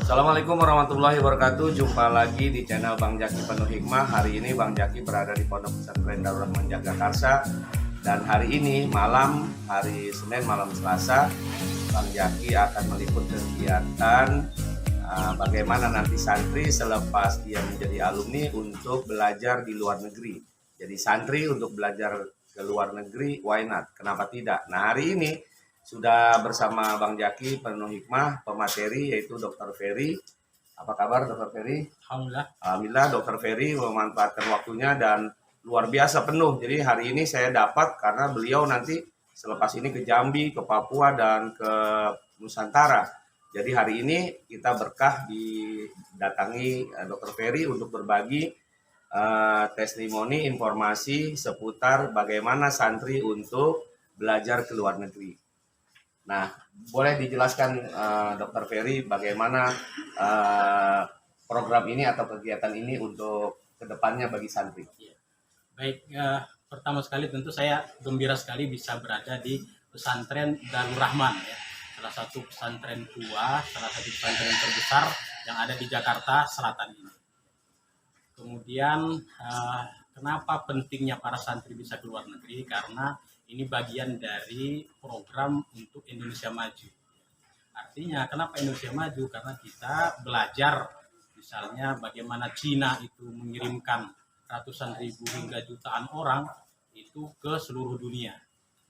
Assalamualaikum warahmatullahi wabarakatuh. Jumpa lagi di channel Bang Jaki Penuh Hikmah. Hari ini Bang Jaki berada di Pondok Pesantren Darul Rahman Jagakarsa. Dan hari ini hari Senin malam Selasa, Bang Jaki akan meliput kegiatan bagaimana nanti santri selepas dia menjadi alumni untuk belajar di luar negeri. Jadi santri untuk belajar ke luar negeri, why not? Kenapa tidak? Nah, hari ini sudah bersama Bang Jaki Penuh Hikmah, pemateri yaitu Dr. Ferry. Apa kabar Dr. Ferry? Alhamdulillah Dr. Ferry memanfaatkan waktunya dan luar biasa penuh. Jadi hari ini saya dapat karena beliau nanti selepas ini ke Jambi, ke Papua, dan ke Nusantara. Jadi hari ini kita berkah didatangi Dr. Ferry untuk berbagi testimoni informasi seputar bagaimana santri untuk belajar ke luar negeri. Nah, boleh dijelaskan Dr. Ferry bagaimana program ini atau kegiatan ini untuk kedepannya bagi santri? Baik, pertama sekali tentu saya gembira sekali bisa berada di pesantren Darul Rahman, ya. Salah satu pesantren tua, salah satu pesantren terbesar yang ada di Jakarta Selatan ini. Kemudian kenapa pentingnya para santri bisa ke luar negeri? Karena ini bagian dari program untuk Indonesia Maju. Artinya kenapa Indonesia Maju? Karena kita belajar misalnya bagaimana Cina itu mengirimkan ratusan ribu hingga jutaan orang itu ke seluruh dunia.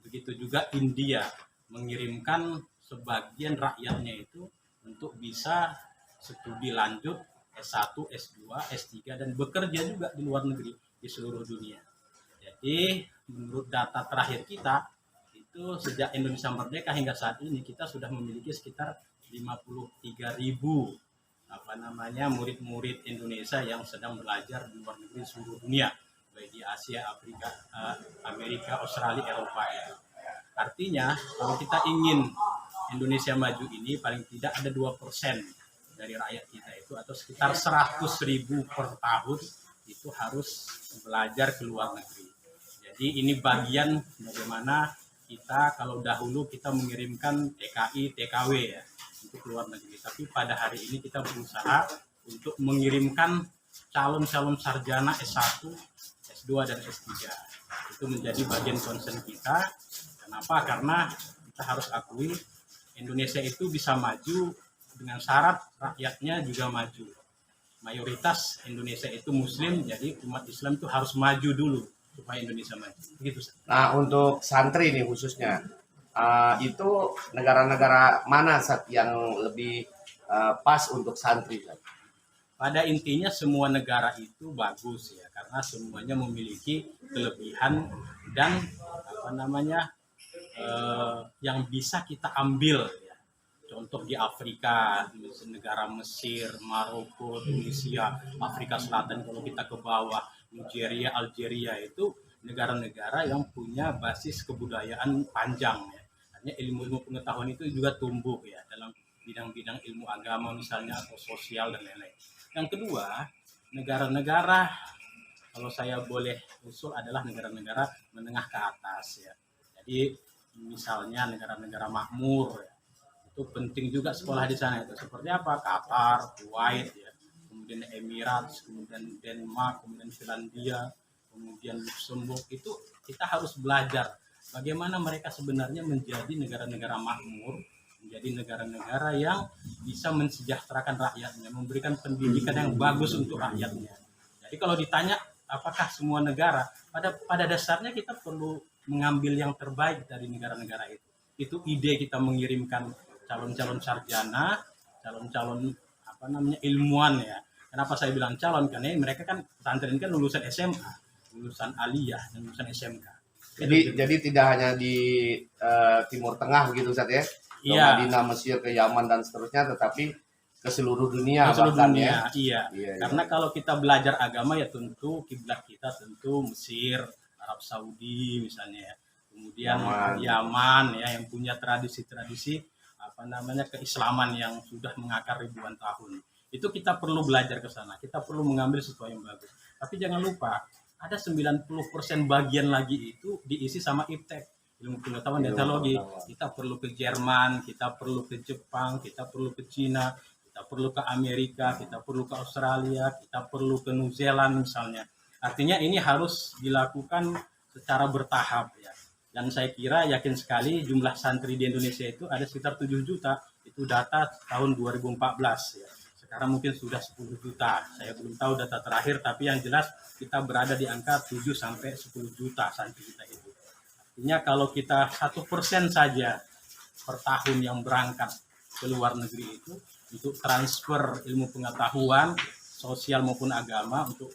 Begitu juga India mengirimkan sebagian rakyatnya itu untuk bisa studi lanjut S1, S2, S3 dan bekerja juga di luar negeri di seluruh dunia. Jadi menurut data terakhir kita itu sejak Indonesia merdeka hingga saat ini kita sudah memiliki sekitar 53.000 murid-murid Indonesia yang sedang belajar di luar negeri seluruh dunia, baik di Asia, Afrika, Amerika, Australia, Eropa. Artinya kalau kita ingin Indonesia maju ini paling tidak ada 2% dari rakyat kita itu atau sekitar 100.000 per tahun itu harus belajar ke luar negeri. Jadi ini bagian bagaimana kita kalau dahulu kita mengirimkan TKI, TKW ya untuk luar negeri. Tapi pada hari ini kita berusaha untuk mengirimkan calon-calon sarjana S1, S2 dan S3. Itu menjadi bagian concern kita. Kenapa? Karena kita harus akui Indonesia itu bisa maju dengan syarat rakyatnya juga maju. Mayoritas Indonesia itu Muslim, jadi umat Islam itu harus maju dulu supaya Indonesia maju. Begitu. Nah, untuk santri nih khususnya, itu negara-negara mana yang lebih pas untuk santri? Pada intinya semua negara itu bagus ya, karena semuanya memiliki kelebihan dan yang bisa kita ambil. Ya. Contoh di Afrika, negara Mesir, Maroko, Tunisia, Afrika Selatan, kalau kita ke bawah, Nigeria, Algeria itu negara-negara yang punya basis kebudayaan panjang ya. Artinya ilmu-ilmu pengetahuan itu juga tumbuh ya dalam bidang-bidang ilmu agama misalnya atau sosial dan lain-lain. Yang kedua, negara-negara kalau saya boleh usul adalah negara-negara menengah ke atas ya. Jadi misalnya negara-negara makmur ya. Itu penting juga sekolah di sana itu. Seperti apa? Qatar, Kuwait ya. Kemudian Emirat, kemudian Denmark, kemudian Finlandia, kemudian Luxembourg, itu kita harus belajar bagaimana mereka sebenarnya menjadi negara-negara makmur, menjadi negara-negara yang bisa mensejahterakan rakyatnya, memberikan pendidikan yang bagus untuk rakyatnya. Jadi kalau ditanya apakah semua negara, pada dasarnya kita perlu mengambil yang terbaik dari negara-negara itu. Itu ide kita mengirimkan calon-calon sarjana, calon-calon ilmuwan ya. Kenapa saya bilang calon? Karena mereka kan pesantren kan lulusan SMA, lulusan aliyah dan lulusan SMK. Jadi tidak hanya di Timur Tengah begitu Ustaz ya? Ke Madinah, Mesir, ke Yaman dan seterusnya, tetapi ke seluruh dunia. Ke seluruh dunia, ya? Iya. Karena kalau kita belajar agama ya tentu kiblat kita tentu Mesir, Arab Saudi misalnya ya. Kemudian Yaman ya yang punya tradisi-tradisi keislaman yang sudah mengakar ribuan tahun. Itu kita perlu belajar ke sana. Kita perlu mengambil sesuatu yang bagus. Tapi jangan lupa, ada 90% bagian lagi itu diisi sama iptek, ilmu pengetahuan dan teknologi. Kita perlu ke Jerman, kita perlu ke Jepang, kita perlu ke Cina, kita perlu ke Amerika, kita perlu ke Australia, kita perlu ke New Zealand misalnya. Artinya ini harus dilakukan secara bertahap ya. Dan saya kira yakin sekali jumlah santri di Indonesia itu ada sekitar 7 juta. Itu data tahun 2014 ya. Sekarang mungkin sudah 10 juta. Saya belum tahu data terakhir, tapi yang jelas kita berada di angka 7 sampai 10 juta santri kita itu. Artinya kalau kita 1% saja per tahun yang berangkat ke luar negeri itu untuk transfer ilmu pengetahuan, sosial maupun agama untuk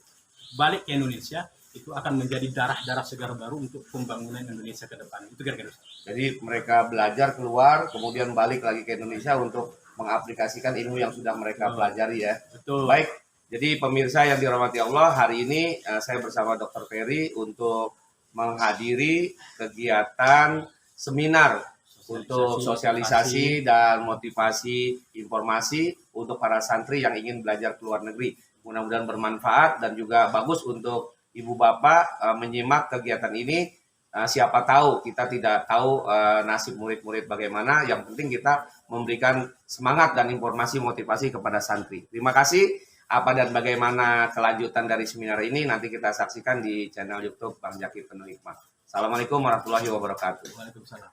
balik ke Indonesia, itu akan menjadi darah-darah segar baru untuk pembangunan Indonesia ke depan. Itu kira-kira. Jadi mereka belajar keluar, kemudian balik lagi ke Indonesia untuk mengaplikasikan ilmu yang sudah mereka pelajari ya. Betul. Baik, jadi pemirsa yang dirahmati Allah, hari ini saya bersama Dr. Ferry untuk menghadiri kegiatan seminar untuk sosialisasi dan motivasi informasi untuk para santri yang ingin belajar ke luar negeri. Mudah-mudahan bermanfaat dan juga bagus untuk ibu bapak menyimak kegiatan ini. Siapa tahu, kita tidak tahu nasib murid-murid bagaimana, yang penting kita memberikan semangat dan informasi motivasi kepada santri. Terima kasih. Apa dan bagaimana kelanjutan dari seminar ini nanti kita saksikan di channel YouTube Bang Jaki Penuh Hikmah. Assalamualaikum warahmatullahi wabarakatuh. Waalaikumsalam.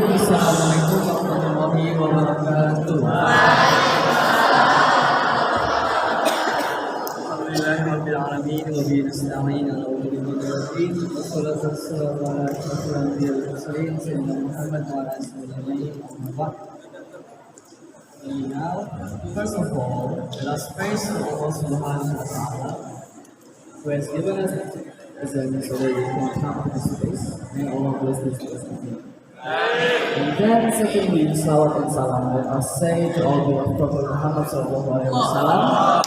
Assalamualaikum warahmatullahi wabarakatuh. Alhamdulillahirabbil alamin wa bihi nasta'in ala umuri din wassalatu wassalamu ala asyrofil anbiya'i wal mursalin sayyidina Muhammad wa ala alihi wa Now, first of all, let us praise Allah Subhanahu wa Ta'ala, who has given us presents so that we can come to this place. May Allah bless this place again. And then secondly, salawat and salam. Let us say to all the Prophet Muhammad sallallahu alaihi wasallam,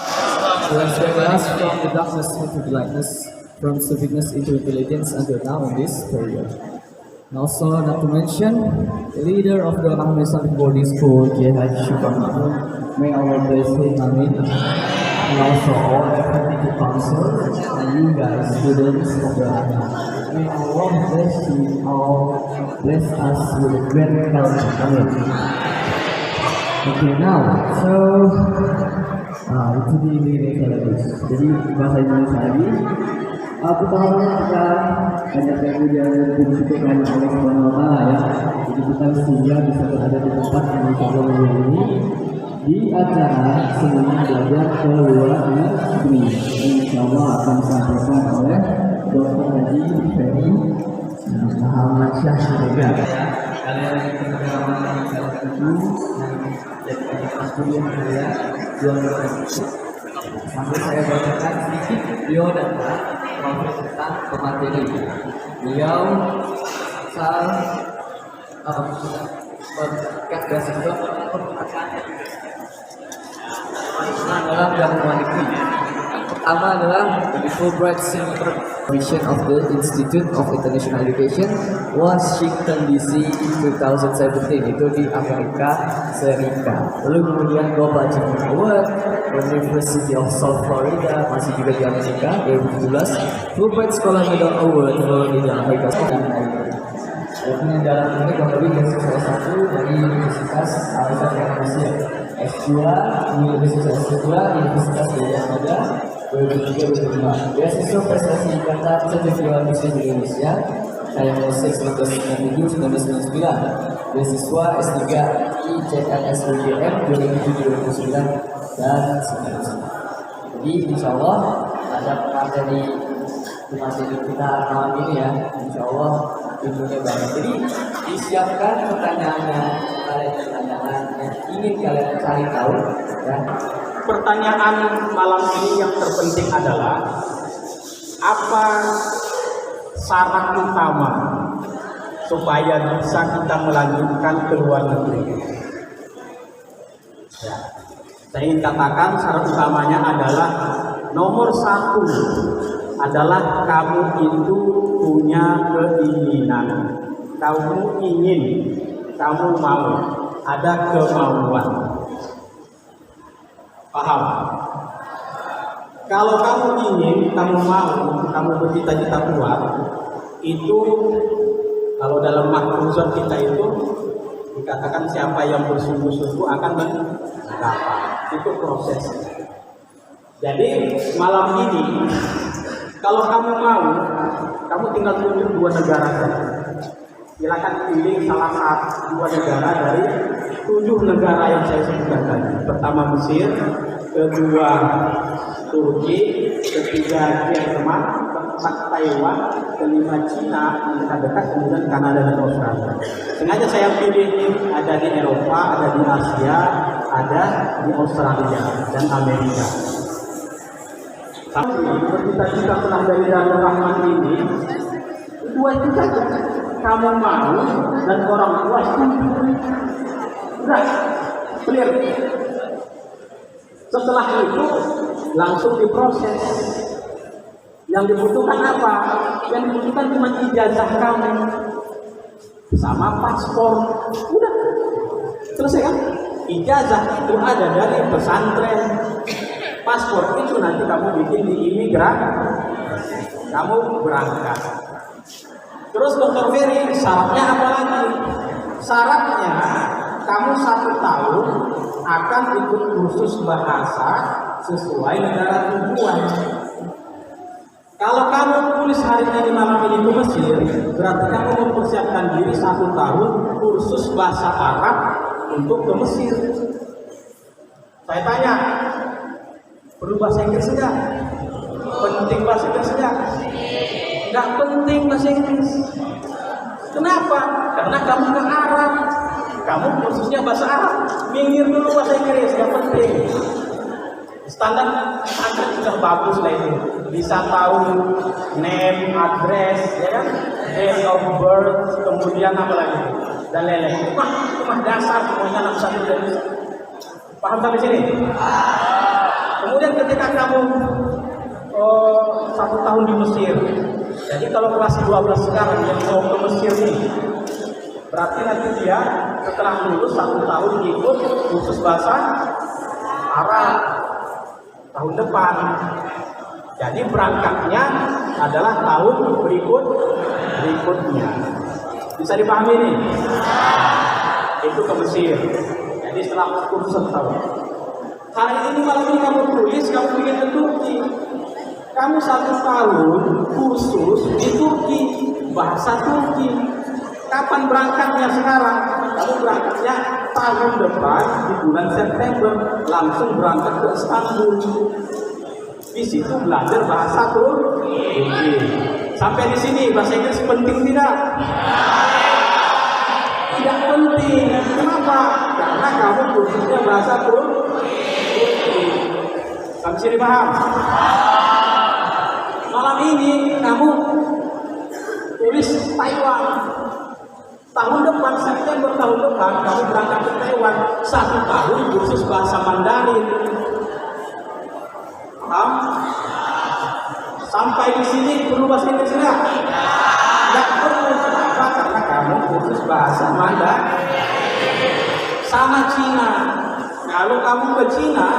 who has brought us from the darkness into the lightness, from stupidness into intelligence until now in this period. And also, not to mention, the leader of the Ahmad Islamic Boarding School, Jihad Shukar Mahmud, may Allah bless him, amin. And also all the faculty council and you guys, students of the Ahmad. May Allah bless you all, bless us with a great health, amin. Okay, now, so, itu di Indonesia lagi. Jadi, bahasa Indonesia lagi. Pertama kita banyak yang ujian dan bersyukur kepada Allah Subhanahu wa Ta'ala ya. Jadi kita sehingga bisa berada di tempat yang insya Allah ini di acara seminar belajar ke luar negeri. Insya Allah akan disampaikan oleh Dr. Haji Ferry Muhammad Syah Siregar. Kalian yang berpengalaman di salah satu yang jadi kelas kuliah saya juara sambil saya bacakan sedikit beliau dan profil tentang pemateri. Beliau berkat beasiswa adalah bidang humanity. Pertama adalah the Fulbright Center Mission of the Institute of International Education, Washington DC 2017, itu di Amerika Serikat. Lalu kemudian Global Achievement Award, University of South Florida, masih juga di Amerika 2017, Fulbright Scholar Medal Award di Amerika Serikat. Dan dalam ini kurang lebih beasiswa satu dari Universitas Al-Azhar Mesir, S2 di Universitas S2 di Universitas Gajah Mada 2003-2005. Beasiswa prestasi Ikatan Sertifikat Muslim Indonesia KMOC 1997-1999. Beasiswa S3 ICNS UGM 2007-2009 dan seterusnya. Jadi insya Allah ada materi kita malam ini ya, insya Allah ilmunya banyak. Jadi disiapkan pertanyaannya, kalian pertanyaan yang ingin kalian cari tahu ya. Pertanyaan malam ini yang terpenting adalah apa syarat utama supaya bisa kita melanjutkan ke luar negeri? Ya. Saya ingin katakan syarat utamanya adalah nomor satu adalah kamu itu punya keinginan, kamu ingin, kamu mau, ada kemauan. Paham? Kalau kamu ingin, kamu mau, kamu bercita-cita kuat, itu kalau dalam makruzat kita itu Dikatakan siapa yang bersungguh-sungguh akan mendapat. Itu proses. Jadi malam ini kalau kamu mau, kamu tinggal tunjuk 2 negara saja. Silakan pilih salah satu 2 negara dari 7 negara yang saya sebutkan tadi. Pertama Mesir, kedua Turki, ketiga Jerman, keempat Taiwan, kelima Cina, yang dekat-dekat, kemudian Kanada dan Australia. Sengaja saya pilih ada di Eropa, ada di Asia, ada di Australia dan Amerika. Tapi bercita-cita pulang dari Darul Rahman ini 2 itu saja. Kamu mau dan orang tua setuju. Udah, clear. Setelah itu langsung diproses. Yang dibutuhkan apa? Yang dibutuhkan cuma ijazah kamu sama paspor. Udah, selesai kan? Ijazah itu ada dari pesantren. Paspor itu nanti kamu bikin di imigrasi. Kamu berangkat. Terus Dr. Ferry, syaratnya apa lagi? Syaratnya kamu 1 tahun akan ikut kursus bahasa sesuai negara tujuan. Kalau kamu tulis hari ini malam ini ke Mesir, berarti kamu mempersiapkan diri 1 tahun kursus bahasa Arab untuk ke Mesir. Saya tanya, perlu bahasa Inggris enggak? Penting bahasa Inggris enggak? Enggak penting bahasa Inggris. Kenapa? Karena kamu ke Arab. Kamu khususnya bahasa Arab. Minggir dulu bahasa Inggris, enggak penting. Standar sudah bagus lah itu. Bisa tahu name, address, ya kan? Date of birth, kemudian apa lagi? Dan lain-lain. Cuma dasar semuanya anak satu dan paham sampai sini? Kemudian ketika kamu 1 tahun di Mesir, jadi kalau kelas 12 sekarang yang mau ke Mesir nih, berarti nanti dia setelah lulus 1 tahun ikut khusus bahasa Arab tahun depan. Jadi berangkatnya adalah tahun berikutnya. Bisa dipahami nih? Itu ke Mesir. Jadi setelah kursus 1 tahun. Hari ini malam ini kamu tulis, kamu bikin ke Turki. Kamu 1 tahun khusus di Turki, bahasa Turki. Kapan berangkatnya sekarang? Kamu berangkatnya tahun depan di bulan September, langsung berangkat ke Istanbul. Di situ belajar bahasa Turki. Sampai di sini bahasa Inggris penting tidak? Tidak penting. Kenapa? Karena kamu khususnya bahasa Turki. Sampai sini paham? Malam ini kamu tulis Taiwan. Tahun depan, September tahun depan, kamu berangkat ke Taiwan 1 tahun khusus bahasa Mandarin. Paham? Sampai di sini perlu bahasa Inggris enggak? Enggak perlu. Kenapa? Karena kamu khusus bahasa Mandarin. Sama Cina. Kalau kamu ke Cina,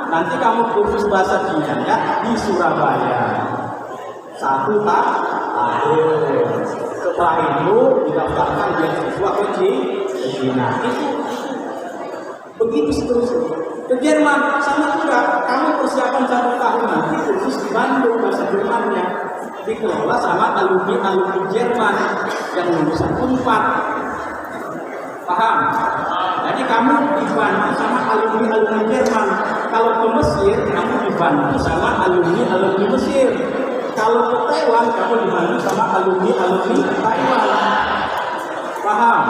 nanti kamu khusus bahasa Cina ya di Surabaya. 1 tahun. Setelah itu didaftarkan beasiswa ke Cina. Itu begitu seterusnya. Ke Jerman sama juga, kamu persiapan 1 tahun nanti khusus di Bandung bahasa Jermannya dikelola sama alumni Jerman yang lulusan Unpad. Paham? Jadi kamu dibantu sama alumni Jerman. Kalau ke Mesir, kamu dibantu sama alumni Mesir. Kalau ke Taiwan, kamu dibantu sama alumni Taiwan. Paham?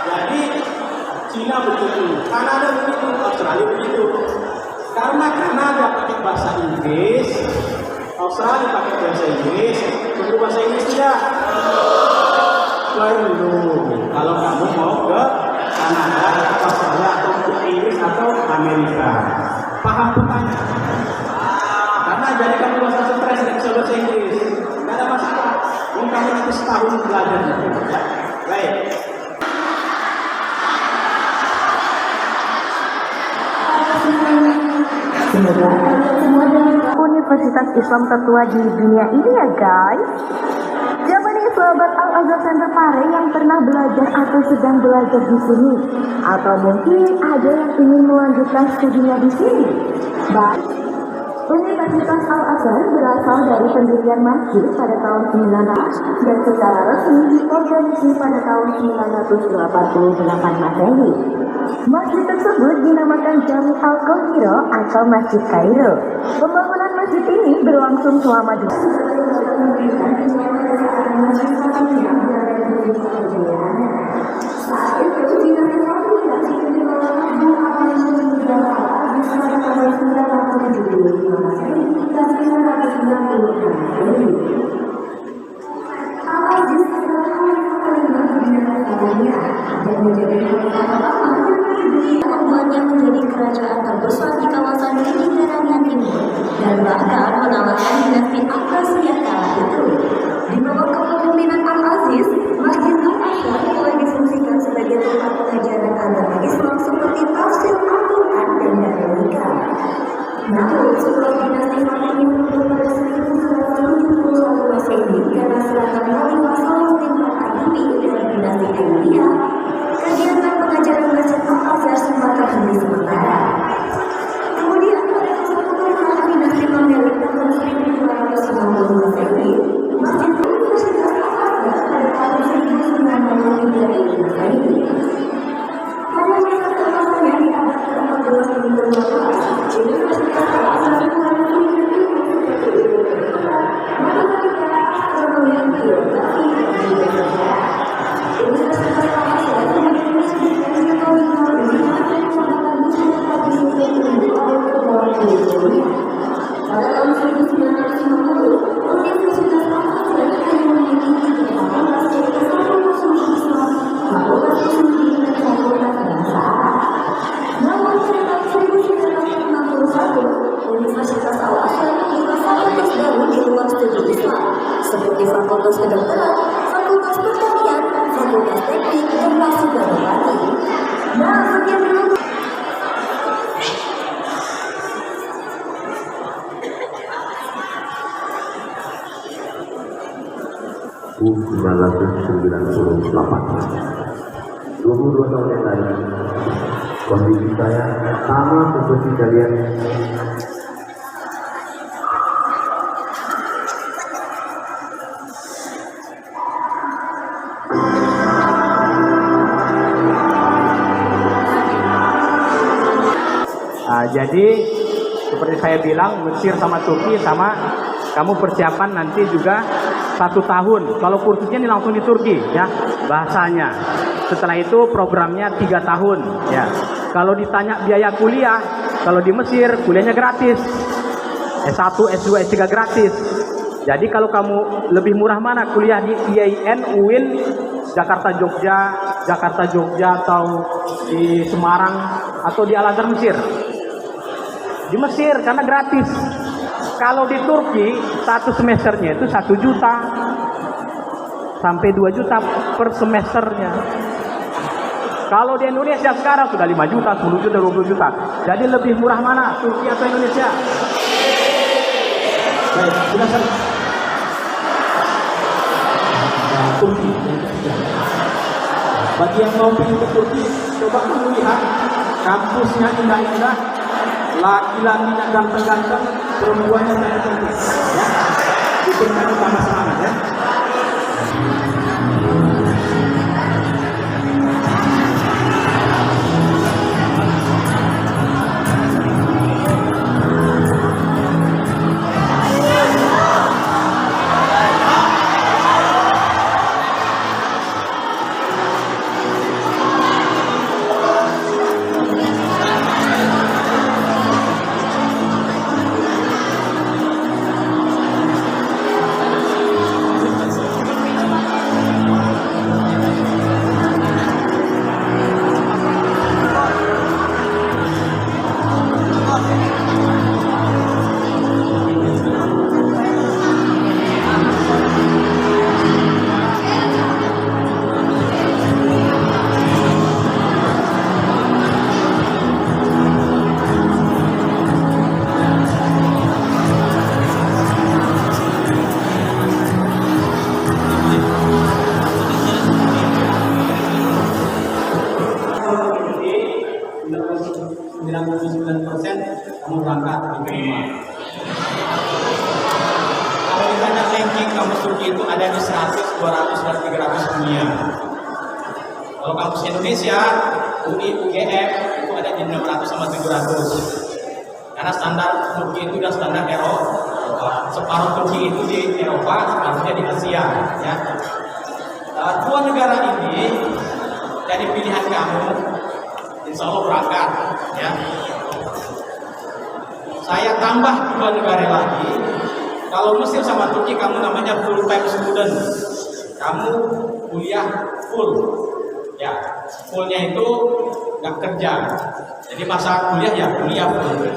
Jadi Cina begitu, Kanada begitu, Australia begitu. Karena Kanada pakai bahasa Inggris, Australia pakai bahasa Inggris, perlu bahasa Inggris tidak? Perlu. Kalau kamu mau ke Kanada, Australia atau ke Inggris atau Amerika, paham pertanyaan? Karena jadi kamu bahasa stres dan bisa bahasa Inggris, tidak ada masalah. Mungkin kamu nanti setahun belajar gitu, ya. Baik. Semoga kalian semua dari Universitas Islam tertua di dunia ini ya guys. Siapa nih sahabat Al dosen terparing yang pernah belajar atau sedang belajar di sini? Atau mungkin ada yang ingin melanjutkan studinya di sini? Baik. Universitas Al-Azhar berasal dari pendirian masjid pada tahun 900 dan secara resmi diorganisasi pada tahun 988 Masehi. Masjid tersebut dinamakan Jami Al-Qahira atau Masjid Kairo. Pembangunan masjid ini berlangsung selama 2 membuatnya menjadi kerajaan terbesar di kawasan Mediterania Timur dan bahkan mengalahkan dinasti Abbasiyah kala itu. Di bawah kepemimpinan Al-Aziz, Masjid Al-Azhar mulai difungsikan sebagai tempat pengajaran agama Islam seperti tafsir Al-Quran dan Dalilika. Namun, setelah dinasti Fatimiyah runtuh pada 1171 Masehi karena serangan Khalifah Salahuddin Al-Ayyubi dan dinasti Ayyubiyah, kegiatan pengajaran Masjid Al-Azhar sempat terhenti sementara. Kemudian pada masa pemerintahan dinasti Mamelik tahun 1290 Masehi, Masjid Universitas Al-Azhar pada tahun 1903 Masehi. Pada masa keemasannya di abad ke-14 dan ke-15, Universitas Al-Azhar mengalami matematika, astronomi, geografi, dan geografi. Universitas Al-Azhar pada tahun 1950, Universitas Al-Azhar hanya memiliki 3 fakultas, yaitu Fakultas Ilmu Islam, Fakultas Usul dan Fakultas Bahasa Arab. Namun pada tahun 1961, Universitas Al-Azhar membuka fakultas baru di luar studi Islam, seperti Fakultas Kedokteran, Fakultas Pertanian, Fakultas Teknik, dan Masjid Darulati. Nah, sekian dulu. Tahun 1998, 22 tahun yang lalu, kondisi saya sama seperti kalian. Jadi seperti saya bilang, Mesir sama Turki sama, kamu persiapan nanti juga 1 tahun. Kalau kursusnya ini langsung di Turki ya, bahasanya. Setelah itu programnya 3 tahun ya. Kalau ditanya biaya kuliah, kalau di Mesir kuliahnya gratis. S1, S2, S3 gratis. Jadi kalau kamu lebih murah mana, kuliah di IAIN, UIN, Jakarta Jogja atau di Semarang atau di Al-Azhar Mesir. Di Mesir karena gratis. Kalau di Turki 1 semesternya itu 1 juta sampai 2 juta per semesternya. Kalau di Indonesia sekarang sudah 5 juta, 10 juta, 20 juta. Jadi lebih murah mana, Turki atau Indonesia? Baik, sudah selesai. Turki. Bagi yang mau pergi ke Turki, coba melihat kampusnya indah-indah. Laki-lakinya ganteng-ganteng, perempuannya cantik-cantik. Ya, bikin kamu tambah semangat ya. berangkat diterima. Kalau ditanya ranking kampus Turki itu ada di 100, 200, dan 300 dunia. Kalau kampus Indonesia, UI, UGM itu ada di 600 sama 700. Karena standar Turki itu udah standar Eropa. Separuh Turki itu di Eropa, separuhnya di Asia. Ya. Dua negara ini jadi pilihan kamu, insya Allah berangkat. Ya. Saya tambah 2 negara lagi. Kalau Mesir sama Turki kamu namanya full time student. Kamu kuliah full. Ya, fullnya itu nggak kerja. Jadi masa kuliah ya kuliah full.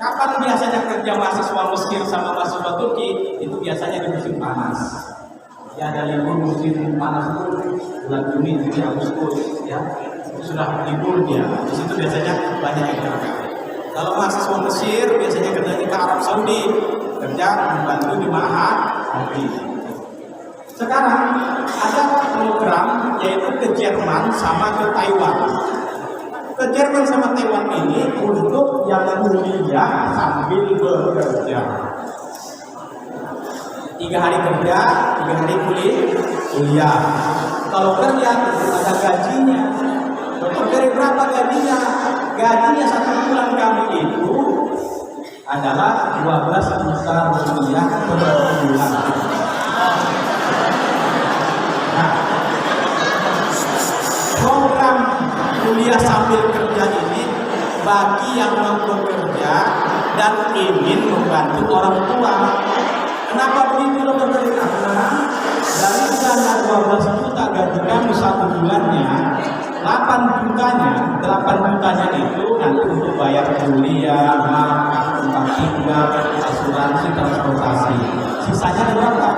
Kapan biasanya kerja mahasiswa Mesir sama mahasiswa Turki? Itu biasanya di musim panas. Ya, ada libur musim panas itu bulan Juni, Juli, Agustus. Ya, itu sudah libur dia. Di situ biasanya banyak yang kerja. Kalau mahasiswa Mesir biasanya kerjanya ke Arab Saudi, kerja membantu di Ma'had Haji. Sekarang ada program yaitu ke Jerman sama ke Taiwan. Ke Jerman sama Taiwan ini untuk yang kuliah sambil bekerja. 3 hari kerja, 3 hari kuliah. Kalau kerja ada gajinya. Dari berapa gajinya? Gajinya 1 bulan kami itu adalah 12 juta rupiah per bulan. Nah, program kuliah sambil kerja ini bagi yang mau bekerja dan ingin membantu orang tua. Kenapa begitu dokter? Karena dari dana 12 juta gaji kami 1 bulannya, 8 jutanya itu nanti untuk bayar kuliah, makan, tempat tinggal, asuransi, transportasi. Sisanya berapa?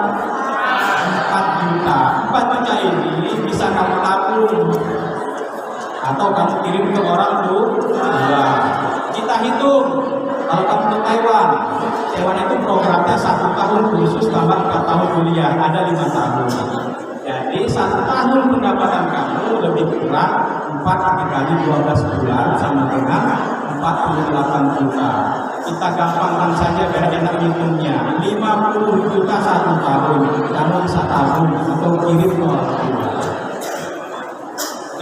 4 juta. 4 juta ini bisa kamu tabung atau kamu kirim ke orang tua. Kita hitung kalau kamu ke Taiwan itu programnya 1 tahun khusus tambah 4 tahun kuliah, ada 5 tahun. Jadi 1 tahun pendapatan kamu lebih kurang 4 dikali 12 bulan sama dengan 48 juta. Kita gampangkan saja biar enak hitungnya. 50 juta 1 tahun kamu bisa tabung atau kirim ke orang tua.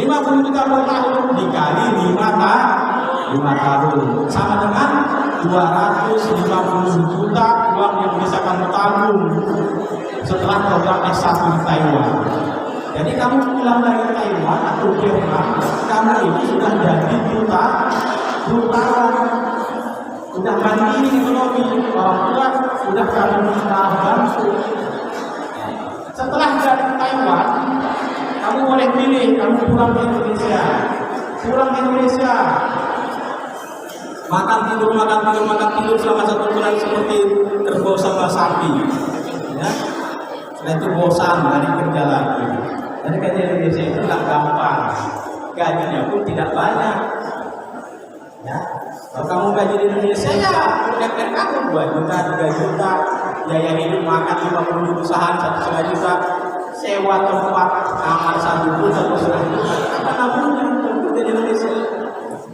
50 juta per tahun dikali 5 tahun sama dengan 250 juta uang yang bisa kamu tabung setelah program S1 di Taiwan. Jadi kamu pulang dari Taiwan atau Jerman, kamu itu sudah jadi jutawan, sudah mandiri ekonomi, orang tua sudah kamu bisa bantu. Setelah dari Taiwan, kamu boleh pilih, kamu pulang ke Indonesia. Pulang ke Indonesia, makan tidur selama 1 bulan seperti kerbau sama sapi. Ya. Setelah itu bosan, dari kerja lagi. Jadi gaji Indonesia itu nggak gampang, gajinya pun tidak banyak. Ya, kalau kamu gaji di Indonesia ya, UMR kamu 2 juta, 3 juta, biaya hidup makan 50 ribu sehari 1,5 juta, sewa tempat kamar 1 juta, 1,5 juta. Apa namanya kerja di Indonesia?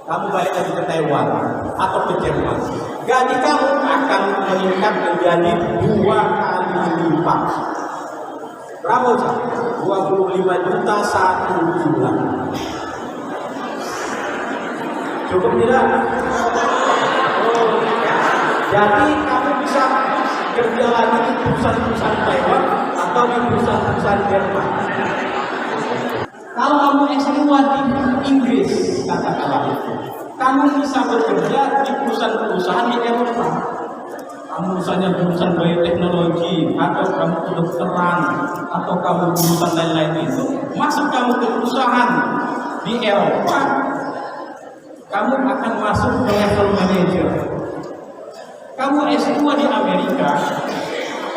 Kamu balik lagi ke Taiwan atau ke Jerman, gaji kamu akan meningkat menjadi 2 kali lipat. Berapa Ustaz? 25 juta 1 bulan. Cukup tidak? Oh, ya. Jadi kamu bisa kerja lagi di perusahaan Taiwan atau di perusahaan Jerman. Kalau kamu S2 di Inggris, katakanlah itu, kamu bisa bekerja di perusahaan-perusahaan di Eropa. Kamu misalnya jurusan bioteknologi, atau kamu kedokteran, atau kamu jurusan lain-lain itu, masuk kamu ke perusahaan di Eropa, kamu akan masuk ke level manager. Kamu S2 di Amerika,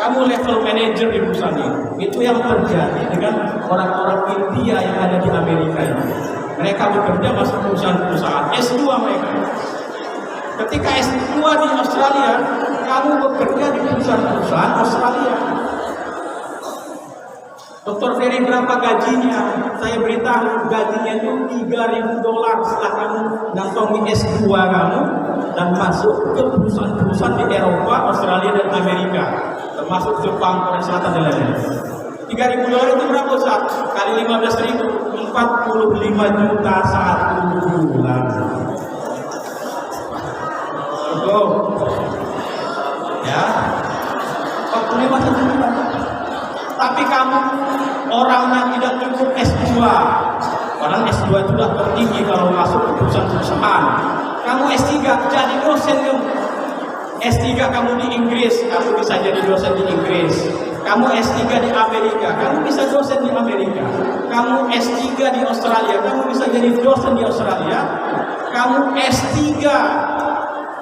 kamu level manager di perusahaan itu. Itu yang terjadi dengan orang-orang India yang ada di Amerika ini. Mereka bekerja masuk perusahaan-perusahaan S2 mereka. Ketika S2 di Australia, kamu bekerja di perusahaan-perusahaan Australia. Dr. Ferry berapa gajinya? Saya beritahu gajinya itu $3.000 setelah kamu ngantongi S2 kamu dan masuk ke perusahaan-perusahaan di Eropa, Australia dan Amerika, termasuk Jepang, Korea Selatan dan lain-lain. $3.000 itu berapa Ustaz? Kali 15.000, 45 juta satu bulan. Betul. Ya. 45 satu bulan. Tapi kamu orang yang tidak cukup S2, orang S2 itu sudah tertinggi kalau masuk ke perusahaan-perusahaan. Kamu S3 jadi dosen kamu. S3 kamu di Inggris, kamu bisa jadi dosen di Inggris. Kamu S3 di Amerika, kamu bisa dosen di Amerika. Kamu S3 di Australia, kamu bisa jadi dosen di Australia. Kamu S3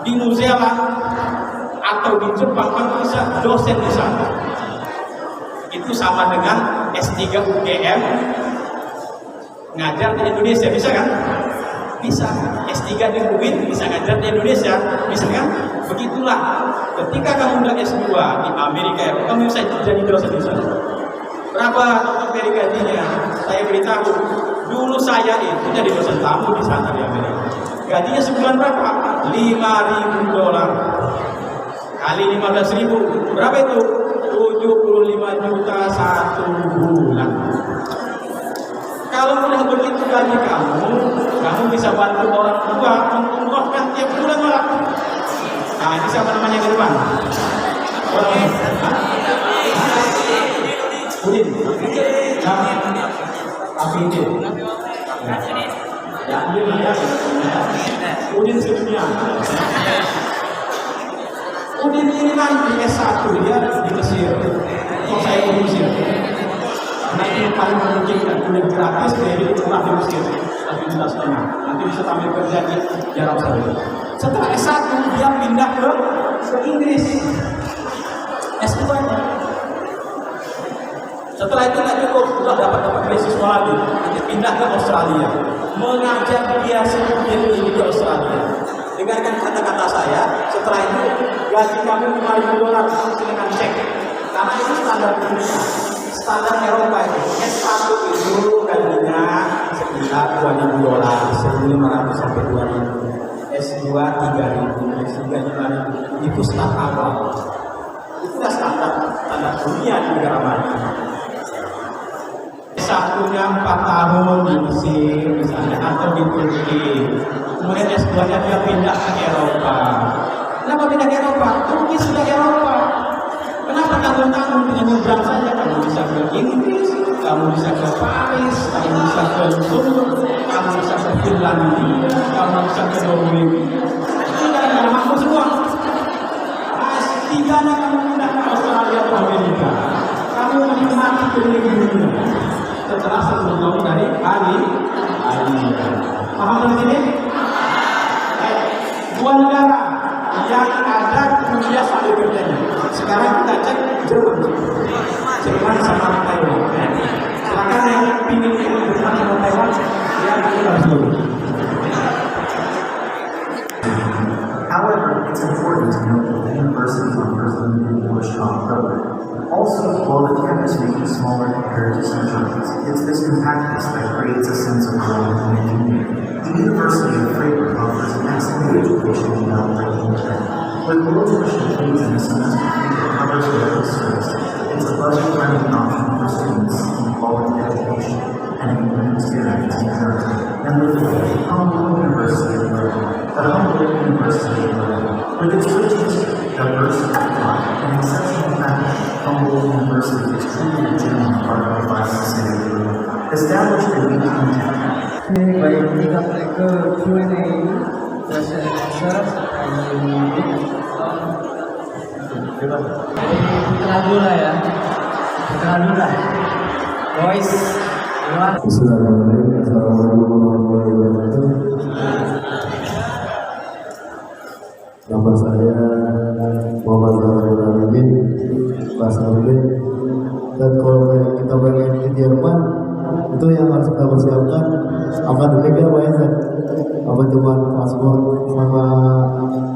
di New Zealand atau di Jepang, kamu bisa dosen di sana. Itu sama dengan S3 UGM ngajar di Indonesia, bisa kan? Bisa. S3 di UIN bisa ngajar di Indonesia, bisa kan? Begitulah. Ketika kamu udah S2 di Amerika, kamu bisa jadi dosen di sana. Berapa Dr. Ferry gajinya? Saya beritahu, dulu saya itu jadi dosen tamu di sana di Amerika. Gajinya sebulan berapa? $5.000 kali 15.000, berapa itu? 75 juta satu bulan. Kalau udah begitu gaji kamu bisa bantu orang tua mengumrohkan tiap bulan malah. Nah, ini siapa namanya ke depan? Oke. Udin. Ya, Udin sedunia. Udin ini nanti S1 dia di Mesir. Kok saya ke Mesir? Karena ini paling memungkinkan, kuliah gratis, kredit murah di Mesir. 1,5 juta. Nanti bisa tampil kerja di Arab Saudi. Setelah S1 dia pindah ke Inggris. S2-nya. Setelah itu nggak cukup, sudah dapat beasiswa lagi. Dia pindah ke Australia. Mengajar dia sendiri di Australia. Dengarkan kata-kata saya, setelah itu gaji kamu $5.000, silakan cek. Karena itu standar dunia, standar Eropa itu. S1 itu gajinya sekitar $2.000, $1.500 sampai $2.000. S2 $3.000, S3 $5.000. Itu standar awal. Itu sudah standar dunia di negara maju. S1-nya 4 tahun di Mesir misalnya atau di Turki. Kemudian S2-nya dia pindah ke Eropa. Kenapa pindah ke Eropa? Turki sudah Eropa. Kenapa tanggung-tanggung dengan nyebrang saja? Kamu bisa ke Inggris, kamu bisa ke Paris, kamu bisa ke Solo, kamu bisa ke Finlandia, kamu bisa ke Norwegia. Itu negara makmur semua. S3-nya kamu pindah ke Australia atau Amerika. Kamu menikmati dunia. Setelah 10 tahun dari Ali. Paham di sini? Dua negara yang ada kuliah sambil kerjanya. Sekarang kita cek Jerman sama Taiwan. Silakan yang ingin Jerman sama Taiwan, ya kita harus dulu. However, it's important to note that the university offers limited English program. Also, while the campus may be smaller compared to some churches, it's this compactness that creates a sense of belonging and community. The University of Freiburg offers an excellent education without breaking the bank. With low tuition fees and a semester fee that covers whatever service, it's a budget-friendly option for students seeking quality education and a unique experience in America. And literally, Humboldt University of Berlin, the Humboldt University of Berlin, with its rich history, diverse thought, and exceptional faculty, Humboldt University is truly a genuine part of the vibrant city of Berlin. Established in 1810. Baik, kita mulai ke Q&A question and answer. Kenalan dulu lah ya. Kenalan dulu lah. Boys, Bismillahirrahmanirrahim. Assalamualaikum warahmatullahi wabarakatuh. Nama saya Muhammad Zahraudin, bahasa Arabin. Dan kalau kita pengen di Jerman, itu yang harus kita persiapkan apa dulu ya Pak ya? Apa cuma paspor sama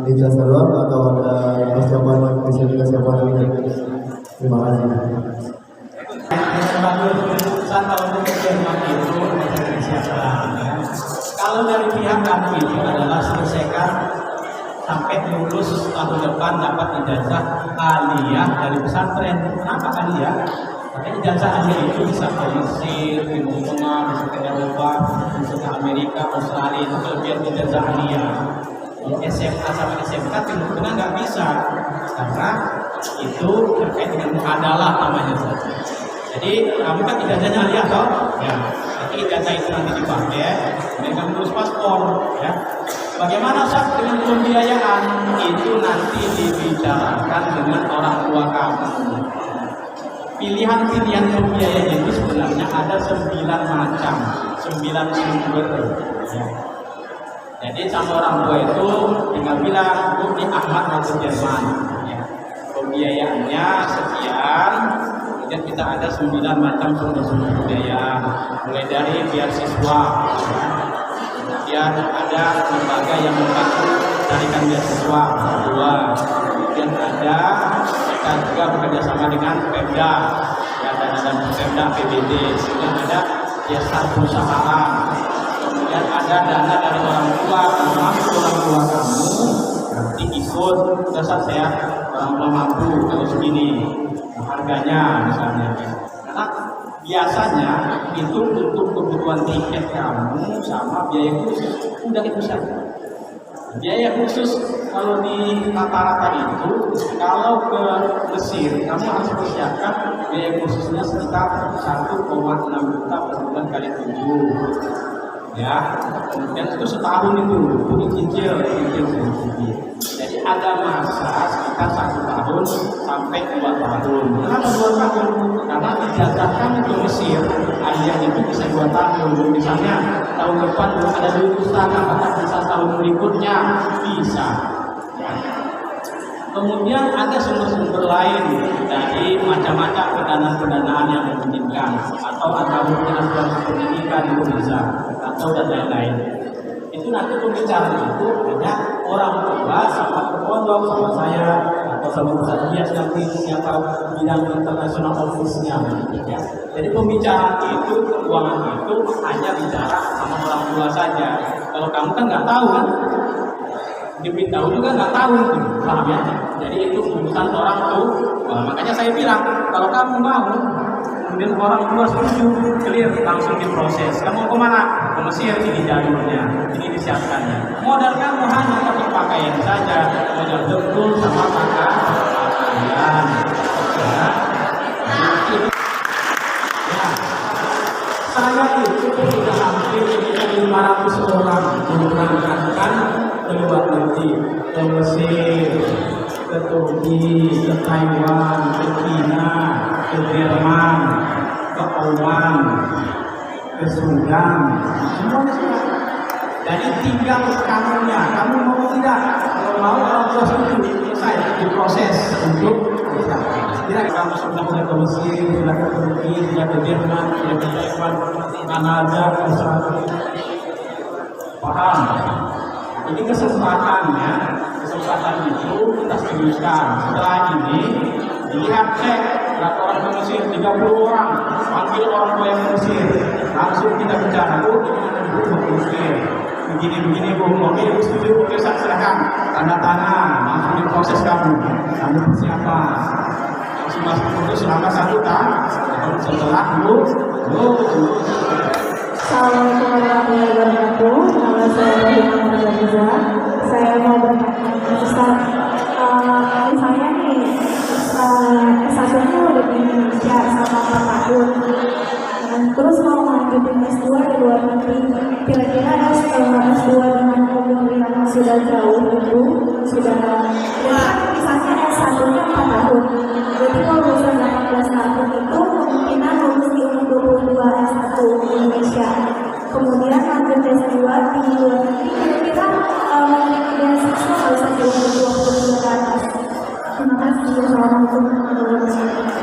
ijazah doang atau ada persiapan bisa dikasih apa lagi? Terima kasih. Ustaz, kalau untuk Jerman itu siapa? Kalau dari pihak kami itu adalah selesaikan sampai lulus tahun depan dapat ijazah aliyah dari pesantren. Kenapa aliyah? Karena ijazah aliyah itu bisa ke Mesir, Timur Tengah, bisa ke Eropa, bisa ke Amerika, Australia, itu kelebihan ijazah aliyah. Kalau SMA sama SMK Timur Tengah nggak bisa, karena itu terkait dengan muadalah namanya saja. Jadi kamu kan ijazahnya aliyah toh? Ya. Nanti ijazah itu nanti dipakai, mereka mengurus paspor, ya. Bagaimana Ustaz dengan pembiayaan itu nanti dibicarakan dengan orang tua kamu. Pilihan-pilihan pembiayaan itu sebenarnya ada 9 macam, 9 sumber. Ya. Jadi sama orang tua itu tinggal bilang, Bu, ini Ahmad mau ke Jerman. Ya. Pembiayaannya sekian, kemudian kita ada 9 macam sumber-sumber pembiayaan, mulai dari beasiswa. Kemudian ada lembaga yang membantu carikan beasiswa, kedua. Kemudian ada kita juga bekerja sama dengan Pemda, ya, dan Pemda PBD. Kemudian ada jasa perusahaan. Kemudian ada dana dari orang tua, termasuk orang tua kamu nanti ikut dasar saya orang tua mampu kalau segini harganya misalnya. Karena biasanya itu untuk kebutuhan tiket kamu sama biaya khusus, udah itu saja. Biaya khusus kalau di rata-rata itu, kalau ke Mesir kamu harus persiapkan biaya khususnya sekitar 1,6 juta per bulan kali 7. Ya, kemudian itu setahun itu dicicil. Jadi ada masa sekitar 1 tahun sampai 2 tahun. Kenapa 2 tahun? Karena dijadwalkan ke Mesir, ayah itu bisa 2 tahun. Misalnya tahun depan belum ada lulusan, apakah bisa tahun berikutnya? Bisa. Ya. Kemudian ada sumber-sumber lain dari macam-macam pendanaan yang memungkinkan, atau ada mungkin asuransi pendidikan itu bisa, atau dan lain-lain. Itu nanti pembicaraan itu hanya orang tua sama pondok sama saya atau sama Ustaz Dias nanti siapa bidang internasional office-nya. Ya. Jadi pembicaraan itu, keuangan itu hanya bicara sama orang tua saja. Kalau kamu kan nggak tahu kan? Diberitahu juga nggak tahu, paham ya? Jadi itu urusan orang tua. Makanya saya bilang kalau kamu mau, kemudian orang tua setuju, clear, langsung diproses. Kamu kemana? Ke Mesir, ini jalurnya, ini disiapkannya. Modal kamu hanya pakai pakaian saja, modal betul sama pakaian. Ya. Saya itu sudah hampir 500 orang memberangkatkan ke luar negeri, ke Mesir, ke Turki, ke Taiwan, ke China, ke Jerman, ke Oman, ke Sudan, semuanya. Jadi tinggal kamunya, kamu mau tidak? Kalau mau orang tua setuju, selesai diproses untuk tidak kamu sudah ke Mesir, sudah ke Turki, sudah ke Jerman, sudah ke Taiwan, Kanada, Australia. Paham? Ini kesempatannya, kesempatan itu kita seriuskan. Setelah ini dilihat cek berapa orang ke Mesir, 30 orang, panggil orang tua yang ke Mesir, langsung kita bicara, Bu, gimana Bu ke Mesir? Begini Bu, oke Bu setuju, oke silakan tanda tangan, langsung diproses kamu persiapan. Masing-masing itu selama 1 tahun, setelah Bu. Assalamualaikum warahmatullahi wabarakatuh. Nama saya Rahima Nurhaliza. Saya mau bertanya Ustaz, misalnya nih S1-nya udah di Indonesia sama 4 tahun, terus mau lanjutin S2 di luar negeri, kira-kira S2 dengan umur yang sudah jauh itu sudah misalnya S1-nya 4 tahun, jadi kalau lulusan 18 tahun itu kemungkinan lulus di umur 22 S1 di Indonesia, kemudian lanjut S2 di luar negeri, kira-kira menerima beasiswa kalau sampai umur 20 ke atas. Terima kasih. Assalamualaikum warahmatullahi wabarakatuh.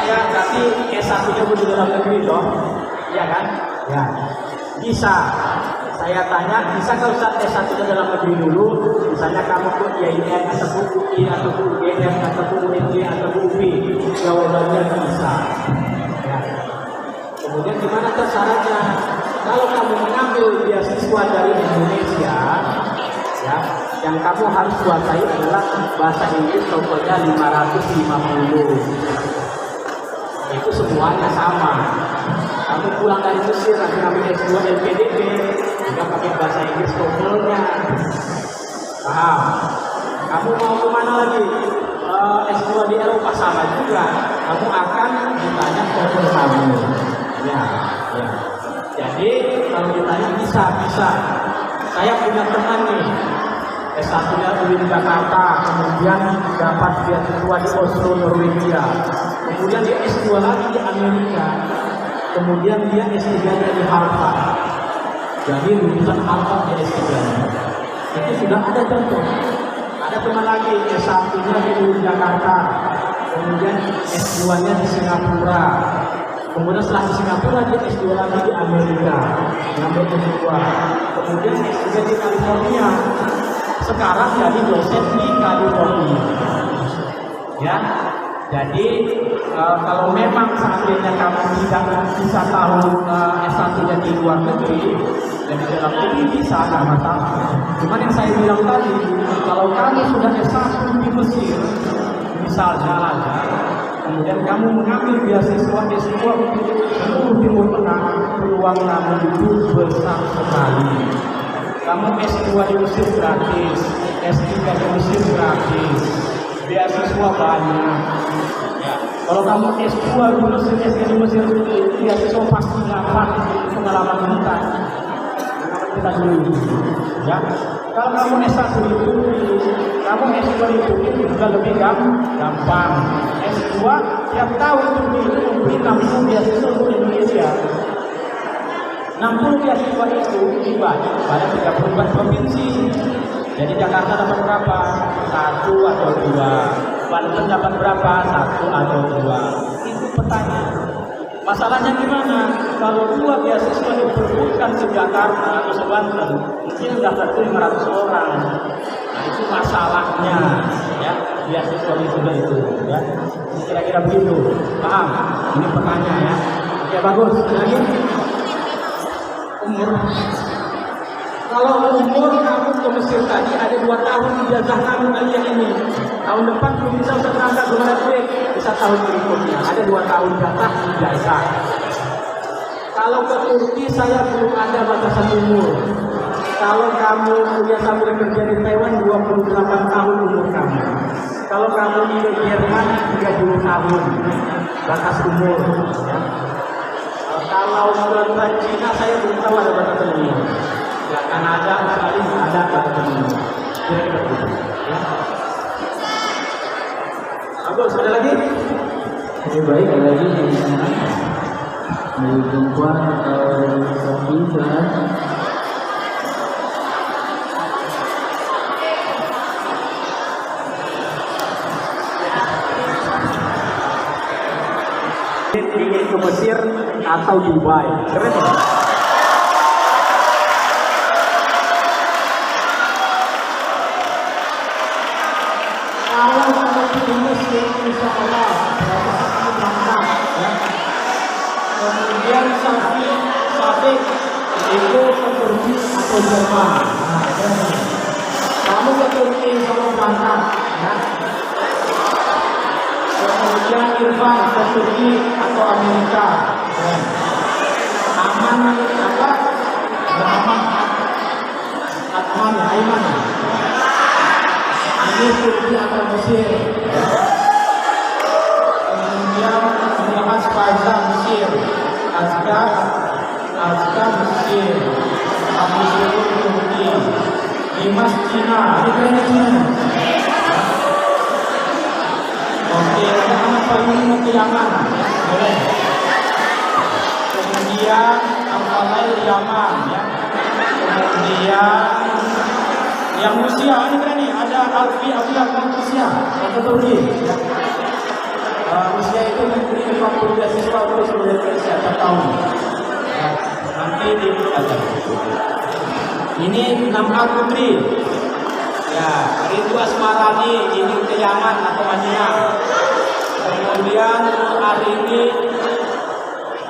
Ya, berarti S1-nya di dalam negeri dong, iya kan? Ya, bisa. Saya tanya, bisa kalau Ustaz S1-nya dalam negeri dulu, misalnya kamu ke IAIN atau UI atau UGM atau UNJ atau UPI, jawabannya bisa. Ya. Kemudian gimana syaratnya? Kalau kamu mengambil beasiswa dari Indonesia, ya, yang kamu harus kuasai adalah bahasa Inggris TOEFL-nya 550. Itu semuanya sama. Kamu pulang dari Mesir nanti ambil S2 LPDP juga pakai bahasa Inggris TOEFL-nya. Paham? Kamu mau kemana lagi? S2 di Eropa sama juga. Kamu akan ditanya TOEFL kamu. Ya. Jadi kalau ditanya bisa. Saya punya teman nih, S1-nya di Jakarta, kemudian dapat beasiswa di Oslo, Norwegia, kemudian dia S2 lagi di Amerika, kemudian dia S3-nya di Harvard. Jadi lulusan Harvard dia S3-nya. Itu sudah ada contoh. Ada teman lagi S1-nya di Jakarta, kemudian S2-nya di Singapura. Kemudian setelah di Singapura dia S2 lagi di Amerika, ngambil S2. Kemudian S3 di California. Sekarang jadi dosen di California. Ya. Jadi kalau memang seandainya kamu tidak bisa tahu S1-nya di luar negeri, dan di dalam negeri bisa, nggak masalah. Cuman yang saya bilang tadi, kalau kamu sudah S1 di Mesir, misalnya aja, kemudian kamu mengambil beasiswa S2 untuk seluruh Timur Tengah, peluang kamu itu besar sekali. Kamu S2 di Mesir gratis, S3 di Mesir gratis, beasiswa banyak. Ya. Kalau kamu S2 di Mesir, S3 di Mesir, beasiswa pasti dapat, pengalaman kita dulu. Ya. Kalau kamu S1 itu, kamu S2 itu juga lebih gampang. S2 tiap tahun itu 60 beasiswa untuk Indonesia. 60 beasiswa itu dibagi pada 34 provinsi. Jadi Jakarta dapat berapa? 1 atau 2. Banten dapat berapa? 1 atau 2. Itu pertanyaan. Masalahnya gimana? Kalau 2 beasiswa diperbutkan ke Jakarta atau ke Banten, mungkin daftar 500 orang. Nah, itu masalahnya, ya, beasiswa itu, ya. Kira-kira begitu. Paham? Ini pertanyaan, ya. Oke, bagus. Lagi. Umur. Kalau umur kamu ke Mesir tadi ada 2 tahun ijazah kamu kalian ini. Tahun depan kamu bisa berangkat ke Madrid, bisa tahun berikutnya. Ada 2 tahun jatah ijazah. Kalau ke Turki saya belum ada batasan umur. Kalau kamu punya sambil kerja di Taiwan 28 tahun umur kamu. Kalau kamu di Jerman 30 tahun batas umur. Ya. Kalau ke Cina saya belum tahu ada batasan umur. Ya, Kanada sekali ada batasan umur. Kira-kira begitu. Ya. Bagus, ada lagi? Oke, baik, ada lagi di sana. Dari perempuan Sofi, silakan. Ingin ke Mesir atau Dubai? Keren ya? Kalau ke Mesir, insya Allah berarti berangkat, ya. Kemudian Safi itu ke Turki atau Jerman. Nah, kamu ke Turki sama berangkat, ya. Kemudian Irfan ke Turki atau Amerika. Ya. Aman apa? Atman, Aiman. Ini Turki atau Mesir. Ya. Kemudian membahas Faizal Mesir, Azka Mesir, Abu Syurul Turki, Dimas Cina, ini keren Cina. Oke, ada anak paling ke Yaman, boleh. Kemudian Al-Falail Yaman, ya. Kemudian yang Rusia, ini keren nih, ada Alfi Abdullah Rusia, atau Turki. Ya. Rusia itu memberi 40 beasiswa untuk seluruh Indonesia per tahun. Ya, nanti ada. Ini 6 Putri. Ya, Rindu Asmarani ini ke Yaman atau Madinah. Kemudian hari ini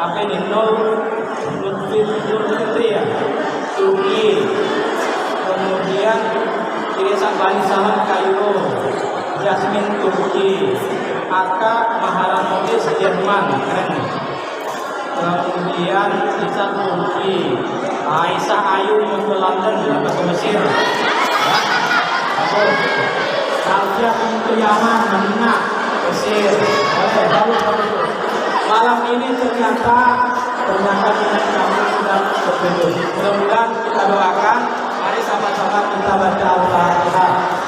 apa ini Nurfitri ya, Turki. Kemudian Irisan Bani Salam Kairo, Jasmine Turki, Aka Maharanovis Jerman, keren. Kemudian Isa Turki, Aisyah Ayu ke London, ke Mesir. Alfia ke Yaman, Madinah, Mesir. Malam ini ternyata dengan kami sudah bertemu. Mudah-mudahan kita doakan. Mari sama-sama kita baca Al-Fatihah.